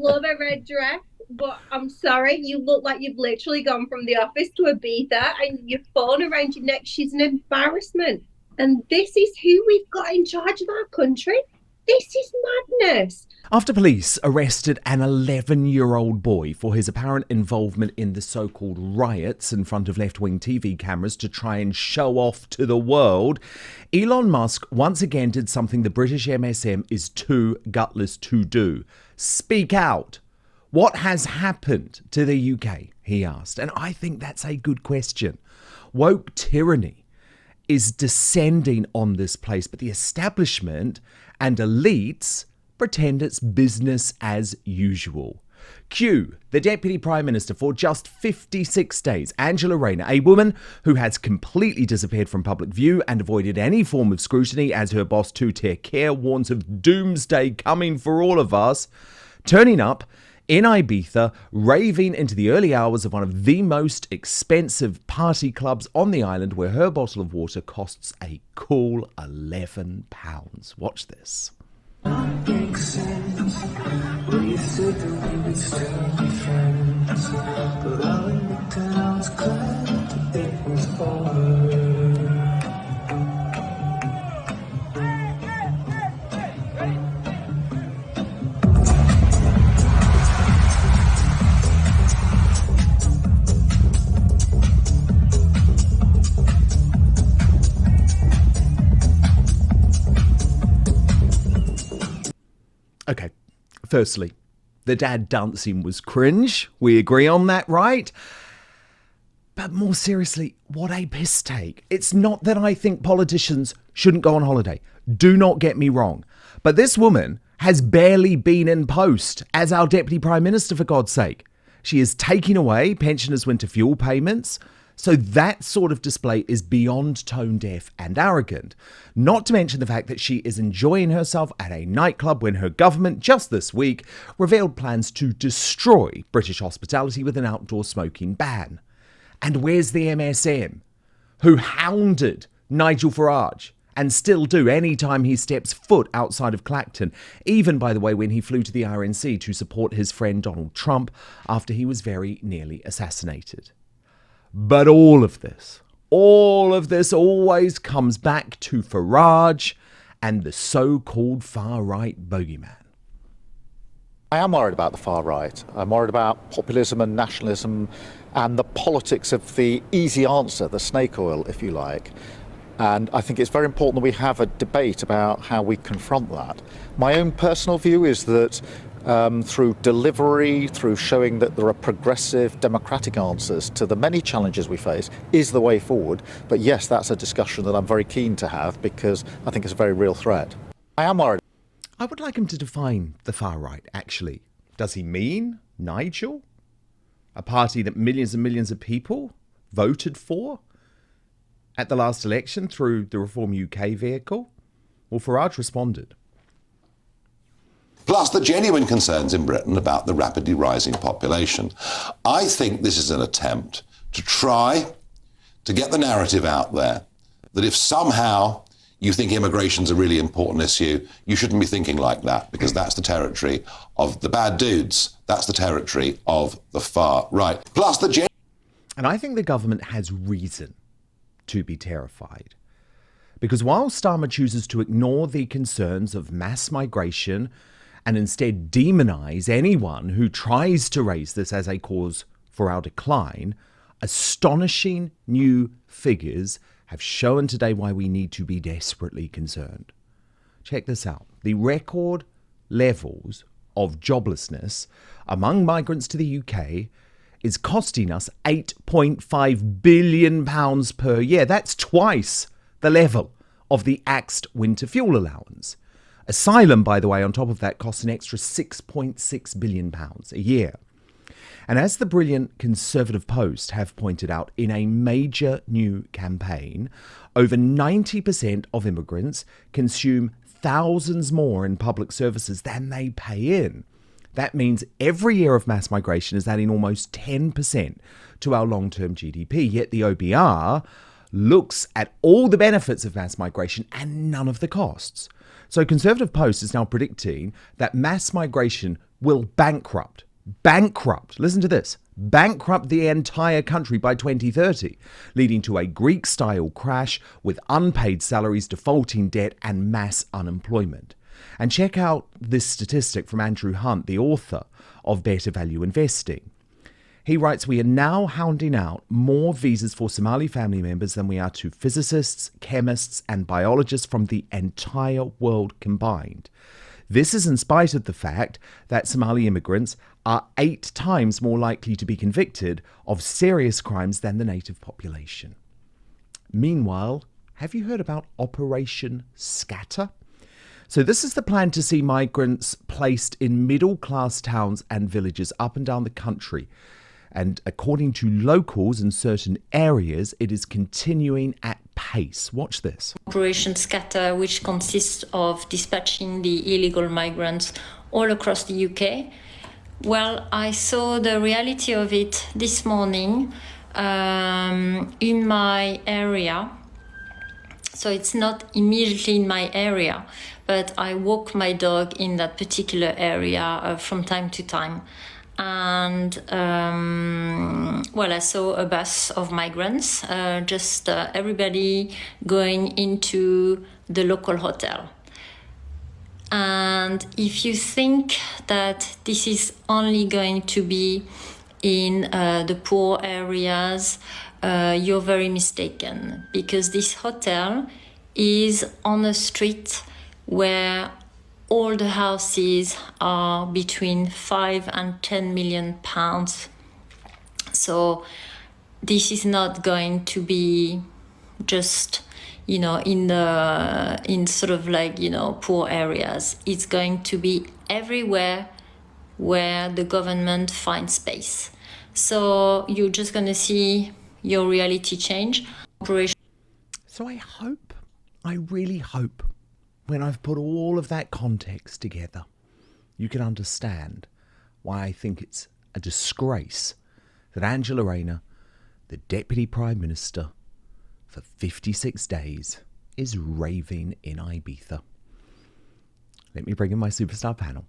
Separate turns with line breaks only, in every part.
love a red dress, but I'm sorry, you look like you've literally gone from the office to Ibiza and your phone around your neck. She's an embarrassment. And this is who we've got in charge of our country. This is madness.
After police arrested an 11-year-old boy for his apparent involvement in the so-called riots in front of left-wing TV cameras to try and show off to the world, Elon Musk once again did something the British MSM is too gutless to do. Speak out. What has happened to the UK, he asked. And I think that's a good question. Woke tyranny is descending on this place, but the establishment and elites pretend it's business as usual. Cue the Deputy Prime Minister for just 56 days, Angela Rayner, a woman who has completely disappeared from public view and avoided any form of scrutiny as her boss Two Tier Keir warns of doomsday coming for all of us, turning up in Ibiza, raving into the early hours of one of the most expensive party clubs on the island, where her bottle of water costs a cool £11. Watch this.
Makes sense. We said that we would still be friends, but I looked and I was glad it was over.
Okay, firstly, the dad dancing was cringe. We agree on that, right? But more seriously, what a piss take. It's not that I think politicians shouldn't go on holiday. Do not get me wrong. But this woman has barely been in post as our Deputy Prime Minister, for God's sake. She is taking away pensioners' winter fuel payments. So that sort of display is beyond tone deaf and arrogant. Not to mention the fact that she is enjoying herself at a nightclub when her government just this week revealed plans to destroy British hospitality with an outdoor smoking ban. And where's the MSM, who hounded Nigel Farage and still do any time he steps foot outside of Clacton, even, by the way, when he flew to the RNC to support his friend Donald Trump after he was very nearly assassinated. But all of this always comes back to Farage and the so-called far-right bogeyman.
I am worried about the far right. I'm worried about populism and nationalism and the politics of the easy answer, the snake oil, if you like. And I think it's very important that we have a debate about how we confront that. My own personal view is that through delivery, through showing that there are progressive democratic answers to the many challenges we face is the way forward. But yes, that's a discussion that I'm very keen to have because I think it's a very real threat. I am worried.
I would like him to define the far right, actually. Does he mean Nigel? A party that millions and millions of people voted for at the last election through the Reform UK vehicle? Well, Farage responded.
Plus the genuine concerns in Britain about the rapidly rising population. I think this is an attempt to try to get the narrative out there that if somehow you think immigration's a really important issue, you shouldn't be thinking like that, because that's the territory of the bad dudes. That's the territory of the far right. Plus the
And I think the government has reason to be terrified. Because while Starmer chooses to ignore the concerns of mass migration and instead demonize anyone who tries to raise this as a cause for our decline, astonishing new figures have shown today why we need to be desperately concerned. Check this out. The record levels of joblessness among migrants to the UK is costing us £8.5 billion per year. That's twice the level of the axed winter fuel allowance. Asylum, by the way, on top of that, costs an extra £6.6 billion a year. And as the brilliant Conservative Post have pointed out in a major new campaign, over 90% of immigrants consume thousands more in public services than they pay in. That means every year of mass migration is adding almost 10% to our long-term GDP. Yet the OBR looks at all the benefits of mass migration and none of the costs. So Conservative Post is now predicting that mass migration will bankrupt, listen to this, bankrupt the entire country by 2030, leading to a Greek-style crash with unpaid salaries, defaulting debt, and mass unemployment. And check out this statistic from Andrew Hunt, the author of Better Value Investing. He writes, we are now hounding out more visas for Somali family members than we are to physicists, chemists, and biologists from the entire world combined. This is in spite of the fact that Somali immigrants are 8 times more likely to be convicted of serious crimes than the native population. Meanwhile, have you heard about Operation Scatter? So this is the plan to see migrants placed in middle-class towns and villages up and down the country. And according to locals in certain areas, it is continuing at pace. Watch this.
Operation Scatter, which consists of dispatching the illegal migrants all across the UK. Well, I saw the reality of it this morning in my area. So it's not immediately in my area, but I walk my dog in that particular area from time to time. And I saw a bus of migrants, everybody going into the local hotel. And if you think that this is only going to be in the poor areas, you're very mistaken, because this hotel is on a street where all the houses are between 5 and 10 million pounds. So this is not going to be just, in poor areas. It's going to be everywhere where the government finds space. So you're just going to see your reality change.
So I really hope, when I've put all of that context together, you can understand why I think it's a disgrace that Angela Rayner, the Deputy Prime Minister, for 56 days is raving in Ibiza. Let me bring in my superstar panel.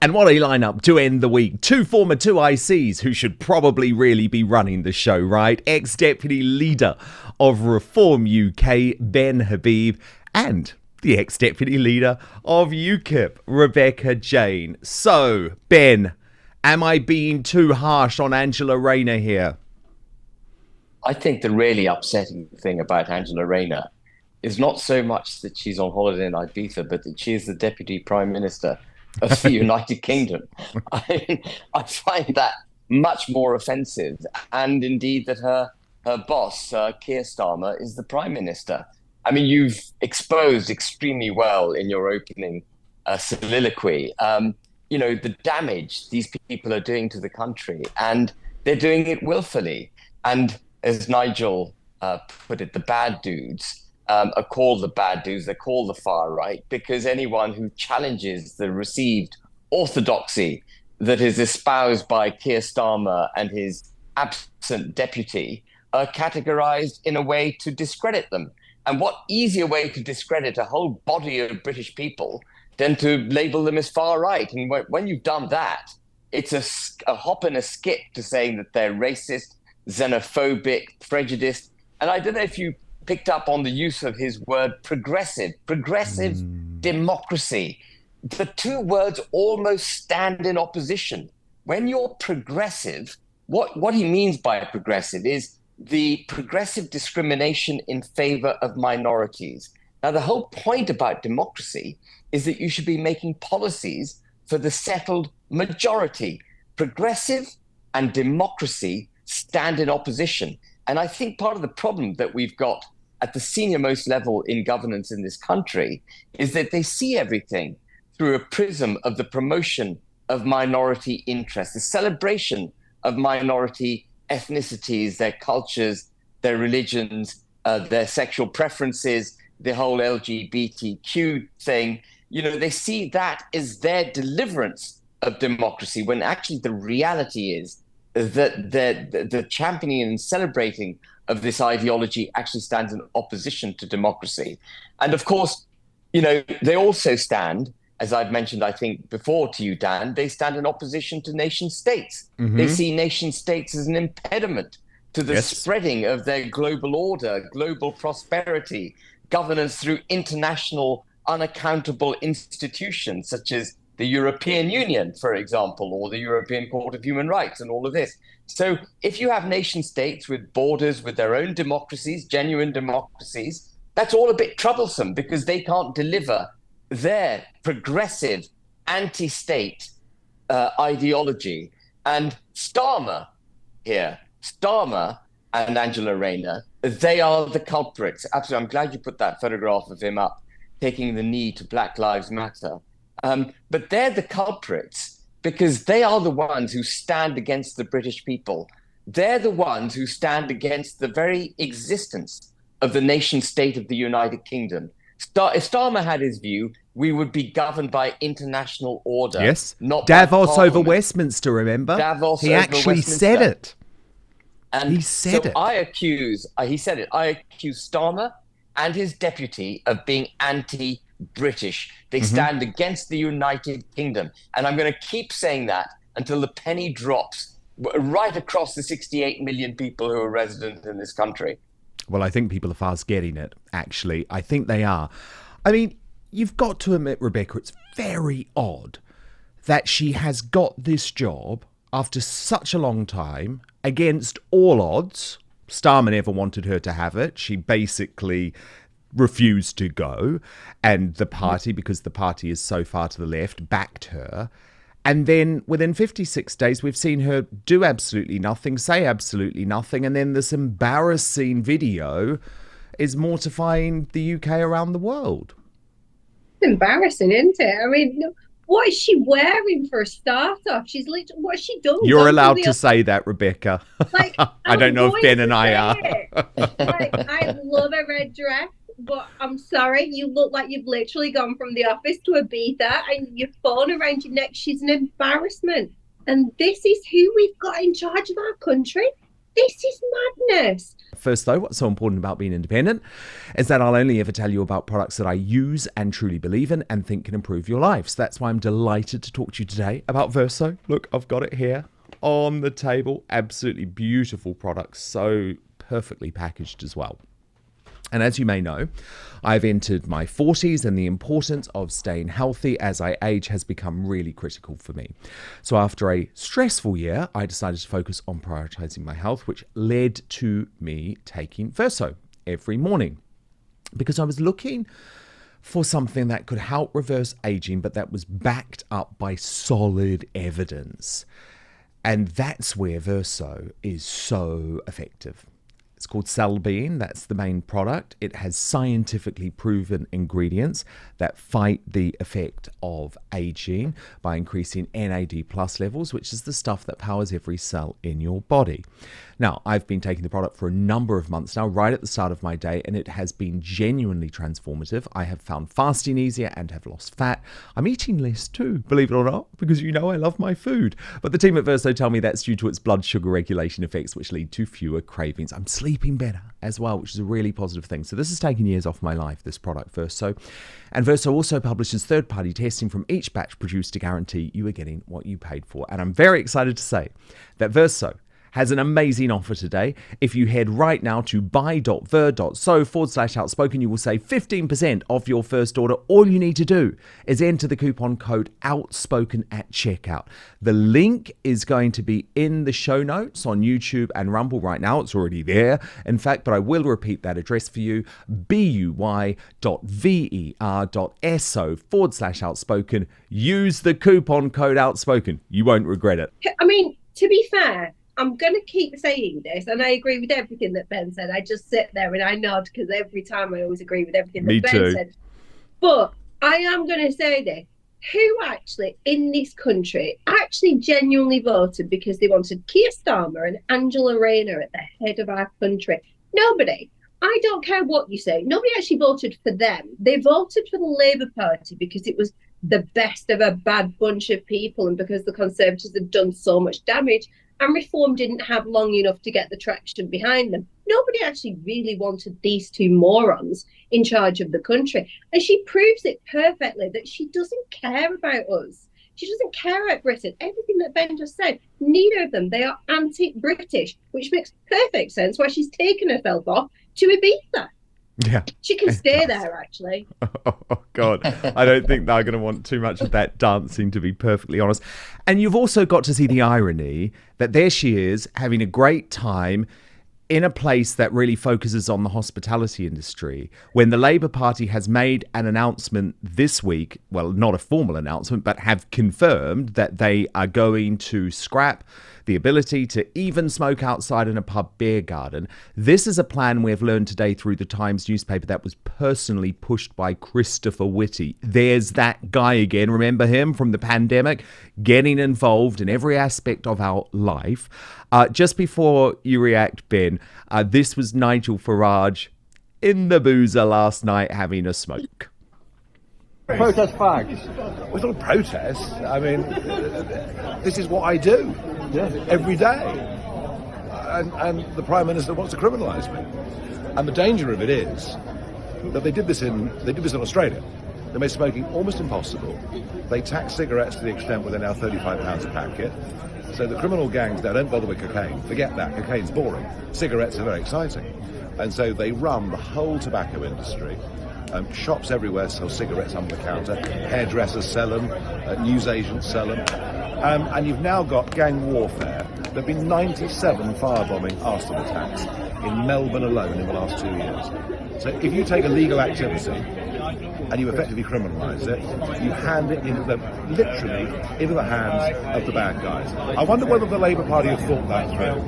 And what a lineup to end the week. 2 former 2ICs who should probably really be running the show, right? Ex-Deputy Leader of Reform UK, Ben Habib, and the ex-Deputy Leader of UKIP, Rebecca Jane. So, Ben, am I being too harsh on Angela Rayner here?
I think the really upsetting thing about Angela Rayner is not so much that she's on holiday in Ibiza, but that she is the Deputy Prime Minister of the United Kingdom. I find that much more offensive, and indeed that her boss, Keir Starmer, is the Prime Minister. I mean, you've exposed extremely well in your opening soliloquy, the damage these people are doing to the country, and they're doing it willfully. And as Nigel put it, the bad dudes are called the bad dudes, they're called the far right, because anyone who challenges the received orthodoxy that is espoused by Keir Starmer and his absent deputy are categorized in a way to discredit them. And what easier way to discredit a whole body of British people than to label them as far right? And when you've done that, it's a hop and a skip to saying that they're racist, xenophobic, prejudiced. And I don't know if you picked up on the use of his word progressive democracy. The two words almost stand in opposition. When you're progressive, what he means by a progressive is the progressive discrimination in favor of minorities. Now, the whole point about democracy is that you should be making policies for the settled majority. Progressive and democracy stand in opposition. And I think part of the problem that we've got at the senior most level in governance in this country is that they see everything through a prism of the promotion of minority interests, the celebration of minority ethnicities, their cultures, their religions, their sexual preferences, the whole LGBTQ thing. They see that as their deliverance of democracy, when actually the reality is that the championing and celebrating of this ideology actually stands in opposition to democracy. And of course, they also stand, as I've mentioned, I think before to you, Dan, they stand in opposition to nation states. They see nation states as an impediment to the spreading of their global order, global prosperity, governance through international unaccountable institutions such as the European Union, for example, or the European Court of Human Rights and all of this. So if you have nation states with borders, with their own democracies, genuine democracies, that's all a bit troublesome because they can't deliver their progressive anti-state ideology. And Starmer and Angela Rayner, they are the culprits. Absolutely. I'm glad you put that photograph of him up, taking the knee to Black Lives Matter. But they're the culprits because they are the ones who stand against the British people. They're the ones who stand against the very existence of the nation state of the United Kingdom. If Starmer had his view, we would be governed by international order.
Yes.
Not
Davos over Westminster, remember?
Davos
he
over
actually
Westminster.
said it.
And
he said it.
I accuse Starmer and his deputy of being anti-British. They stand against the United Kingdom. And I'm going to keep saying that until the penny drops right across the 68 million people who are resident in this country.
Well, I think people are fast getting it, actually. I think they are. I mean, you've got to admit, Rebecca, it's very odd that she has got this job after such a long time against all odds. Starmer never wanted her to have it. She basically refused to go. And the party, because the party is so far to the left, backed her. And then within 56 days, we've seen her do absolutely nothing, say absolutely nothing. And then this embarrassing video is mortifying the UK around the world.
It's embarrassing, isn't it? I mean, what is she wearing for a start-off? She's literally, what has she done?
You're allowed to say that, Rebecca.
Like,
I don't know if Ben and I are.
Like, I love a red dress, but I'm sorry, you look like you've literally gone from the office to Ibiza and your phone around your neck. She's an embarrassment. And this is who we've got in charge of our country. This is madness.
First, though, what's so important about being independent is that I'll only ever tell you about products that I use and truly believe in and think can improve your lives. That's why I'm delighted to talk to you today about Verso. Look, I've got it here on the table. Absolutely beautiful products, so perfectly packaged as well. And as you may know, I've entered my 40s and the importance of staying healthy as I age has become really critical for me. So after a stressful year, I decided to focus on prioritizing my health, which led to me taking Verso every morning because I was looking for something that could help reverse aging, but that was backed up by solid evidence. And that's where Verso is so effective. It's called Cellbean. That's the main product. It has scientifically proven ingredients that fight the effect of aging by increasing NAD+ levels, which is the stuff that powers every cell in your body. Now, I've been taking the product for a number of months now, right at the start of my day, and it has been genuinely transformative. I have found fasting easier and have lost fat. I'm eating less too, believe it or not, because you know I love my food. But the team at Verso tell me that's due to its blood sugar regulation effects, which lead to fewer cravings. I'm sleeping better as well, which is a really positive thing. So this has taken years off my life, this product, Verso. And Verso also publishes third-party testing from each batch produced to guarantee you are getting what you paid for. And I'm very excited to say that Verso has an amazing offer today. If you head right now to buy.ver.so/outspoken, you will save 15% off your first order. All you need to do is enter the coupon code outspoken at checkout. The link is going to be in the show notes on YouTube and Rumble right now. It's already there, in fact, but I will repeat that address for you, buy.ver.so/outspoken. Use the coupon code outspoken. You won't regret it.
I mean, to be fair, I'm going to keep saying this, and I agree with everything that Ben said. I just sit there and I nod because every time I always agree with everything that Ben said. But I am going to say this. Who actually in this country actually genuinely voted because they wanted Keir Starmer and Angela Rayner at the head of our country? Nobody. I don't care what you say. Nobody actually voted for them. They voted for the Labour Party because it was the best of a bad bunch of people and because the Conservatives have done so much damage. and reform didn't have long enough to get the traction behind them. Nobody actually really wanted these two morons in charge of the country. And she proves it perfectly that she doesn't care about us. She doesn't care about Britain. Everything that Ben just said, neither of them, they are anti-British, which makes perfect sense why she's taken herself off to Ibiza.
Yeah.
She can stay there, actually.
Oh, God. I don't think they're going to want too much of that dancing, to be perfectly honest. And you've also got to see the irony that there she is having a great time in a place that really focuses on the hospitality industry, when the Labour Party has made an announcement this week, well, not a formal announcement, but have confirmed that they are going to scrap the ability to even smoke outside in a pub beer garden. This is a plan we've learned today through the Times newspaper that was personally pushed by Christopher Whitty. There's that guy again, remember him from the pandemic, getting involved in every aspect of our life. Just before you react, Ben, this was Nigel Farage in the boozer last night having a smoke.
Protest fags. Well, it's not a protest. I mean, this is what I do every day. And the Prime Minister wants to criminalise me. And the danger of it is that they did this in Australia. They made smoking almost impossible. They tax cigarettes to the extent where they're now £35 a packet. So the criminal gangs now don't bother with cocaine. Forget that. Cocaine's boring. Cigarettes are very exciting. And so they run the whole tobacco industry. Shops everywhere sell cigarettes under the counter. Hairdressers sell them. Newsagents sell them. And you've now got gang warfare. There have been 97 firebombing arson attacks in Melbourne alone in the last 2 years. So if you take a legal activity and you effectively criminalise it, you hand it literally into the hands of the bad guys. I wonder whether the Labour Party have thought that through,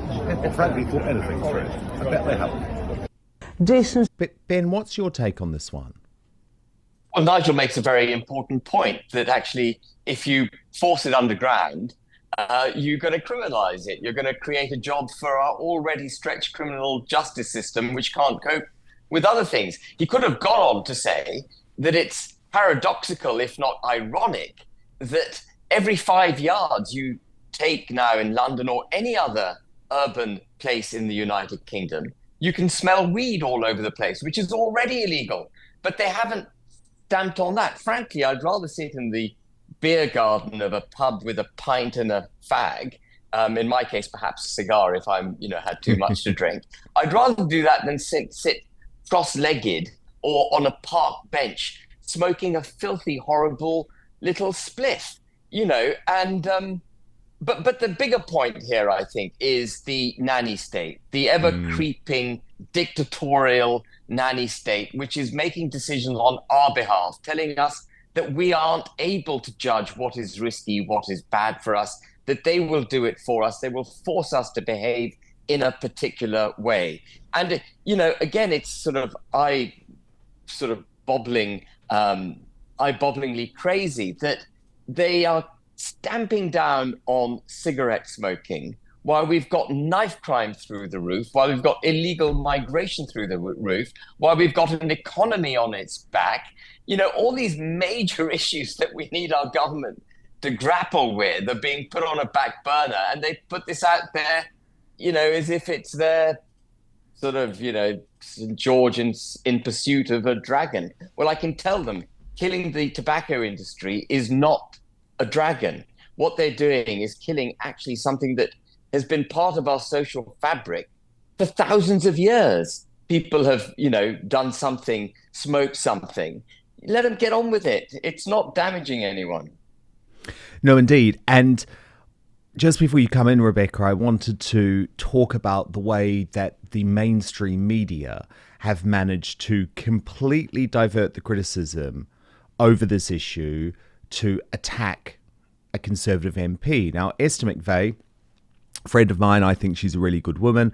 or frankly thought anything through. I bet they haven't.
But Ben, what's your take on this one?
Well, Nigel makes a very important point that actually, if you force it underground, you're going to criminalise it. You're going to create a job for our already stretched criminal justice system, which can't cope with other things. He could have gone on to say that it's paradoxical, if not ironic, that every 5 yards you take now in London or any other urban place in the United Kingdom, you can smell weed all over the place, which is already illegal. But they haven't stamped on that. Frankly, I'd rather sit in the beer garden of a pub with a pint and a fag. In my case, perhaps a cigar if I'm, had too much to drink. I'd rather do that than sit cross-legged or on a park bench smoking a filthy, horrible little spliff, But the bigger point here, I think, is the nanny state, the ever-creeping dictatorial nanny state, which is making decisions on our behalf, telling us that we aren't able to judge what is risky, what is bad for us, that they will do it for us. They will force us to behave in a particular way. And, again, it's eye-bobblingly crazy that they are stamping down on cigarette smoking while we've got knife crime through the roof, while we've got illegal migration through the roof, while we've got an economy on its back, all these major issues that we need our government to grapple with are being put on a back burner, and they put this out there, as if it's their St. George in pursuit of a dragon. Well, I can tell them killing the tobacco industry is not a dragon. What they're doing is killing actually something that has been part of our social fabric for thousands of years. People have, done something, smoked something. Let them get on with it. It's not damaging anyone.
No, indeed. And just before you come in, Rebecca, I wanted to talk about the way that the mainstream media have managed to completely divert the criticism over this issue to attack a Conservative MP. Now, Esther McVeigh, friend of mine, I think she's a really good woman.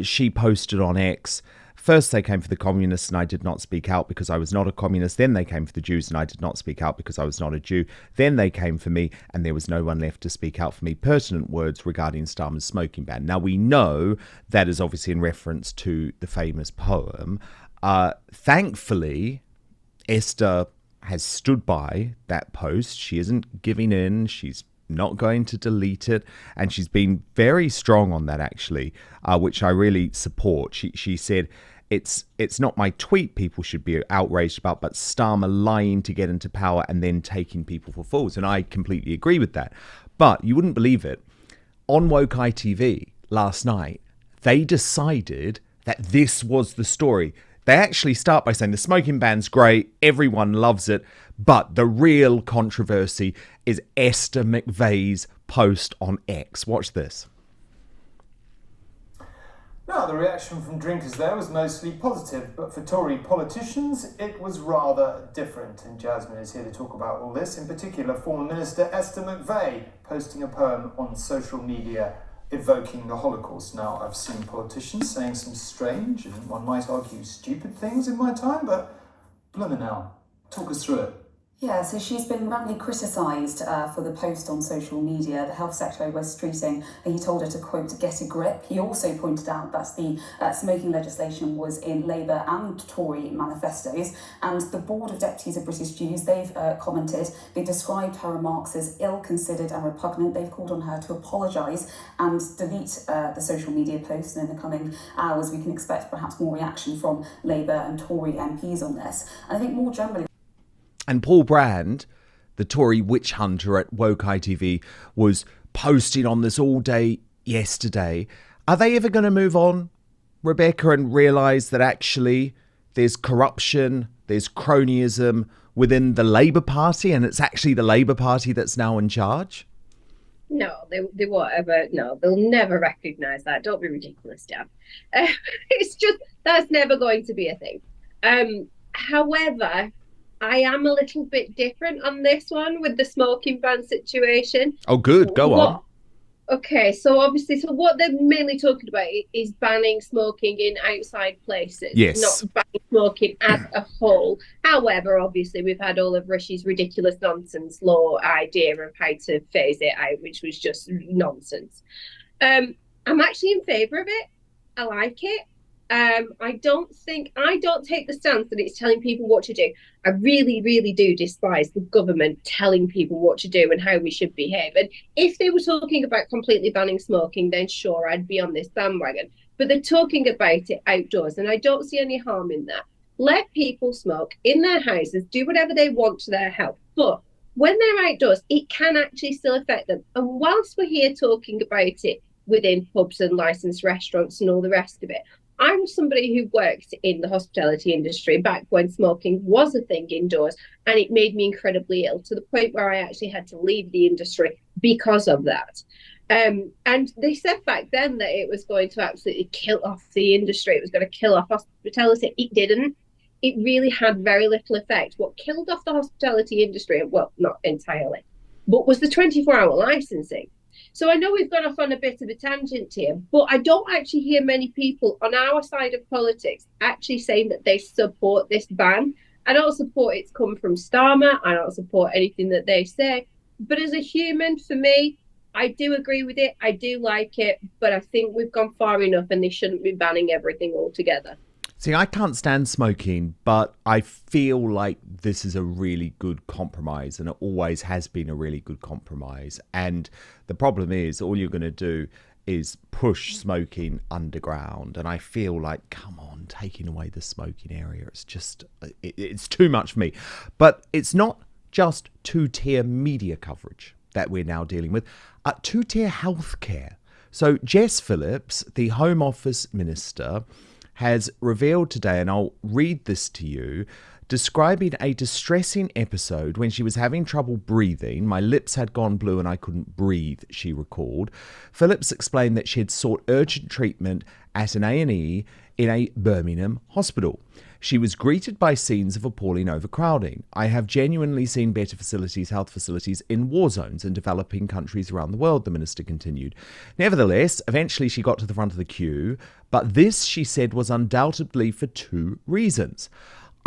She posted on X, first they came for the communists and I did not speak out because I was not a communist. Then they came for the Jews and I did not speak out because I was not a Jew. Then they came for me and there was no one left to speak out for me. Pertinent words regarding Starmer's smoking ban. Now, we know that is obviously in reference to the famous poem. Thankfully, Esther has stood by that post. She isn't giving in. She's not going to delete it. And she's been very strong on that, actually, which I really support. She said, it's not my tweet people should be outraged about, but Starmer lying to get into power and then taking people for fools. And I completely agree with that. But you wouldn't believe it. On Woke ITV last night, they decided that this was the story. They actually start by saying the smoking ban's great, everyone loves it, but the real controversy is Esther McVeigh's post on X. Watch this.
Now, the reaction from drinkers there was mostly positive, but for Tory politicians, it was rather different. And Jasmine is here to talk about all this, in particular former Minister Esther McVeigh posting a poem on social media evoking the Holocaust. Now, I've seen politicians saying some strange and one might argue stupid things in my time, but blimey now, talk us through it.
Yeah, so she's been roundly criticised for the post on social media. The Health Secretary was tweeting, and he told her to, quote, get a grip. He also pointed out that the smoking legislation was in Labour and Tory manifestos, and the Board of Deputies of British Jews, they've commented. They described her remarks as ill-considered and repugnant. They've called on her to apologise and delete the social media posts, and in the coming hours we can expect perhaps more reaction from Labour and Tory MPs on this. And I think more generally,
and Paul Brand, the Tory witch hunter at Woke ITV, was posting on this all day yesterday. Are they ever going to move on, Rebecca, and realise that actually there's corruption, there's cronyism within the Labour Party, and it's actually the Labour Party that's now in charge?
No, they won't ever. No, they'll never recognise that. Don't be ridiculous, Dan. It's just, that's never going to be a thing. However, I am a little bit different on this one with the smoking ban situation.
Oh, good. Go on.
Okay, so obviously, what they're mainly talking about is banning smoking in outside places,
yes,
not banning smoking as a whole. However, obviously, we've had all of Rishi's ridiculous nonsense law idea of how to phase it out, which was just nonsense. I'm actually in favour of it. I like it. I don't take the stance that it's telling people what to do. I really, really do despise the government telling people what to do and how we should behave. And if they were talking about completely banning smoking, then sure, I'd be on this bandwagon. But they're talking about it outdoors, and I don't see any harm in that. Let people smoke in their houses, do whatever they want to their health. But when they're outdoors, it can actually still affect them. And whilst we're here talking about it within pubs and licensed restaurants and all the rest of it, I was somebody who worked in the hospitality industry back when smoking was a thing indoors, and it made me incredibly ill to the point where I actually had to leave the industry because of that. And they said back then that it was going to absolutely kill off the industry. It was going to kill off hospitality. It didn't. It really had very little effect. What killed off the hospitality industry, well, not entirely, but was the 24-hour licensing. So I know we've gone off on a bit of a tangent here, but I don't actually hear many people on our side of politics actually saying that they support this ban. I don't support it's come from Starmer. I don't support anything that they say. But as a human, for me, I do agree with it. I do like it. But I think we've gone far enough and they shouldn't be banning everything altogether.
See, I can't stand smoking, but I feel like this is a really good compromise, and it always has been a really good compromise. And the problem is, all you're going to do is push smoking underground. And I feel like, come on, taking away the smoking area, it's just, it's too much for me. But it's not just two-tier media coverage that we're now dealing with, two-tier healthcare. So Jess Phillips, the Home Office Minister, has revealed today, and I'll read this to you, describing a distressing episode when she was having trouble breathing. My lips had gone blue and I couldn't breathe, she recalled. Phillips explained that she had sought urgent treatment at an A&E in a Birmingham hospital. She was greeted by scenes of appalling overcrowding. I have genuinely seen better facilities, health facilities, in war zones in developing countries around the world, the minister continued. Nevertheless, eventually she got to the front of the queue, but this, she said, was undoubtedly for two reasons.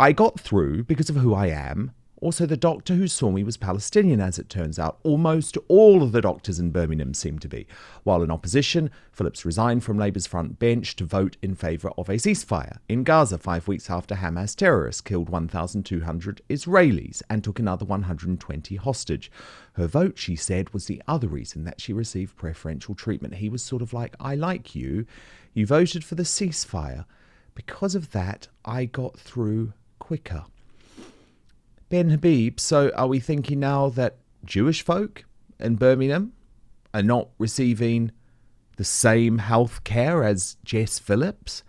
I got through because of who I am, Also, the doctor who saw me was Palestinian, as it turns out. Almost all of the doctors in Birmingham seem to be. While in opposition, Phillips resigned from Labour's front bench to vote in favour of a ceasefire in Gaza 5 weeks after Hamas terrorists killed 1,200 Israelis and took another 120 hostage. Her vote, she said, was the other reason that she received preferential treatment. He was sort of like, I like you. You voted for the ceasefire. Because of that, I got through quicker. Ben Habib, so are we thinking now that Jewish folk in Birmingham are not receiving the same health care as Jess Phillips?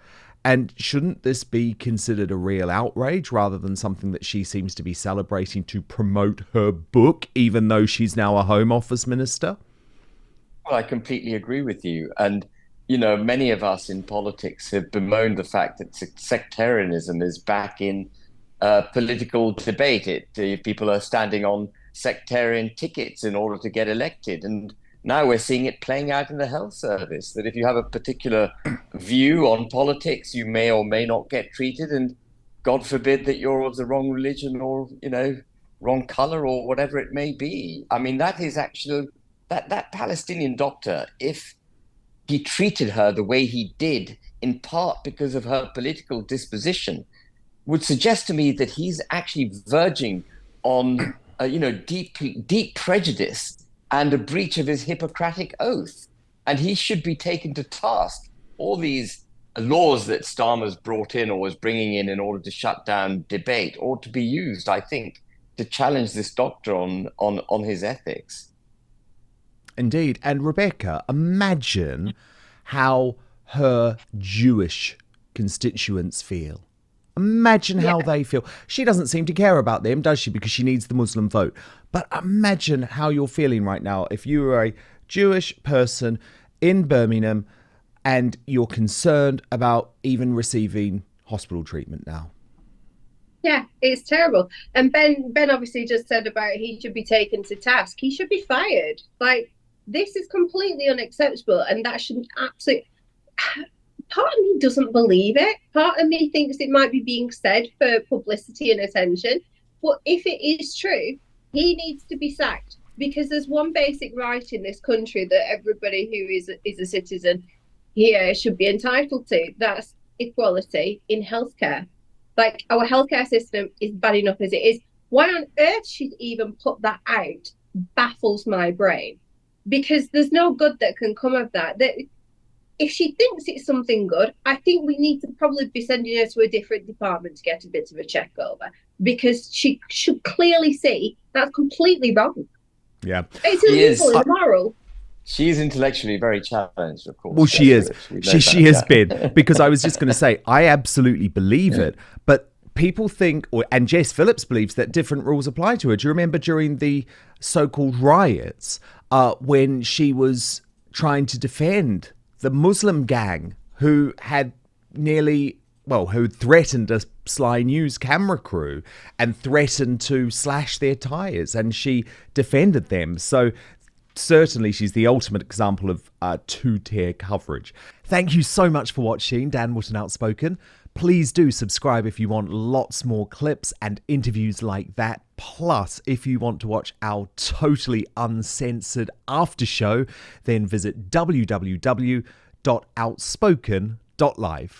And shouldn't this be considered a real outrage rather than something that she seems to be celebrating to promote her book, even though she's now a Home Office minister?
Well, I completely agree with you. And, you know, many of us in politics have bemoaned the fact that sectarianism is back in political debate. People are standing on sectarian tickets in order to get elected. And now we're seeing it playing out in the health service, that if you have a particular view on politics, you may or may not get treated. And God forbid that you're of the wrong religion or, you know, wrong color or whatever it may be. I mean, that is actually that Palestinian doctor, if he treated her the way he did, in part because of her political disposition, would suggest to me that he's actually verging on, deep prejudice and a breach of his Hippocratic oath. And he should be taken to task. All these laws that Starmer's brought in or was bringing in order to shut down debate ought to be used, I think, to challenge this doctor on his ethics.
Indeed. And Rebecca, imagine how her Jewish constituents feel. Imagine how they feel. She doesn't seem to care about them, does she? Because she needs the Muslim vote. But imagine how you're feeling right now if you were a Jewish person in Birmingham and you're concerned about even receiving hospital treatment now.
Yeah, it's terrible. And Ben obviously just said about he should be taken to task. He should be fired. Like, this is completely unacceptable, and that should absolutely... Part of me doesn't believe it. Part of me thinks it might be being said for publicity and attention. But if it is true, he needs to be sacked, because there's one basic right in this country that everybody who is a citizen here should be entitled to. That's equality in healthcare. Like, our healthcare system is bad enough as it is. Why on earth she'd even put that out baffles my brain, because there's no good that can come of that. If she thinks it's something good, I think we need to probably be sending her to a different department to get a bit of a check over, because she should clearly see that's completely wrong.
Yeah.
It's illegal and immoral.
She is intellectually very challenged, of course.
Well, she is. She has been. Because I was just going to say, I absolutely believe it. But people think, and Jess Phillips believes, that different rules apply to her. Do you remember during the so-called riots when she was trying to defend the Muslim gang who had who threatened a Sly News camera crew and threatened to slash their tyres, and she defended them. So certainly she's the ultimate example of two-tier coverage. Thank you so much for watching Dan Wootton Outspoken. Please do subscribe if you want lots more clips and interviews like that. Plus, if you want to watch our totally uncensored after show, then visit www.outspoken.live.